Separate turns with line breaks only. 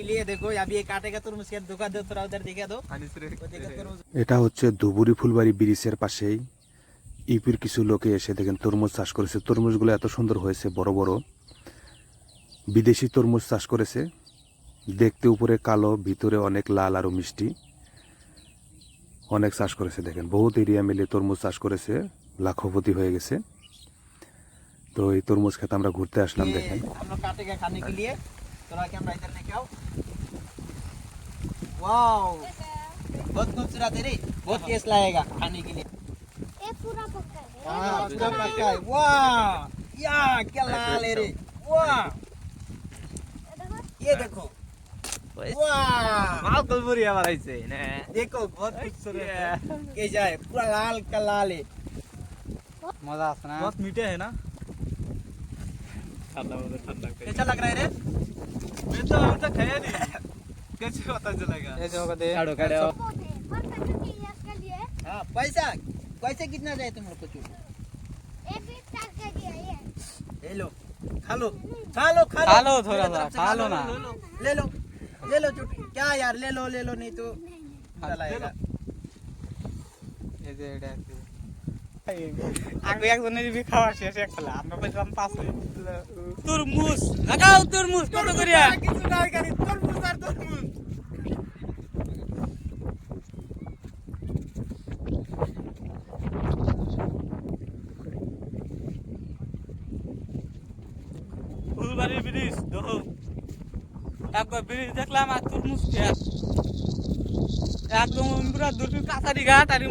लिए देखो अभी ये काटेगा तुरमुज के दुकान दो थोड़ा उधर दिखा दो
এটা হচ্ছে ধুবুরি ফুলবাড়ি ব্রিজের পাশেই ইউপির কিছু লোকে এসে দেখেন তরমুজ চাষ করেছে। তরমুজগুলো এত সুন্দর হয়েছে, বড় বড় বিদেশি তরমুজ চাষ করেছে। দেখতে উপরে কালো, ভিতরে অনেক লাল আর মিষ্টি। অনেক চাষ করেছে দেখেন, বহুত এরিয়া মিলে তরমুজ চাষ করেছে, লাখপতি হয়ে গেছে। তো এই তরমুজ খেতে আমরা ঘুরতে আসলাম। দেখেন
हम लोग काटेगा खाने के लिए थोड़ा कैमरा इधर लेके आओ। वाओ बहुत खूबसूरत है रे, बहुत टेस्ट लगेगा खाने के लिए।
ये पूरा पक्का है।
हाँ पूरा पक्का है। वाह या क्या लाल है रे, वाह ये देखो वाह
মালকল বুড়িয়া বানাইছে না
देखो बहुत खूबसूरत है। ये जाए पूरा लाल का लाल है।
মজা আছে না
बहुत मीठे है ना,
ঠান্ডা মধ্যে ঠান্ডা
कैसा लग रहा है रे?
मैं तो अभी तक खाया नहीं कैसे पता चलेगा ये जो दे काढ़ो काढ़ो
पौधे और कटोरी इसके लिए
हाँ पैसा पैसे कितना चाहिए तुम लोग को चूड़?
एक भी चार के दिया ये।
ले लो खा लो खा लो खा लो
खा लो थोड़ा
मेरे
सा,
तरफ से
खा लो ना।
ले लो चूड़। क्या यार ले लो नहीं तो चलाएगा।
এই যে এটা আগে একজনের বি খাওয়া শেষ একলা আমরা পেলাম পাঁচে তরমুজ লাগাও তরমুজ কত করিয়া
কিছু নাই গাড়ি তরমুজ আর তরমুজ।
ফুলবাড়ির ব্রিজ দেখো একবার ব্রিজ দেখলাম আর তরমুজ খেয়ে একদম পুরা দুটো কাছারি ঘাট আর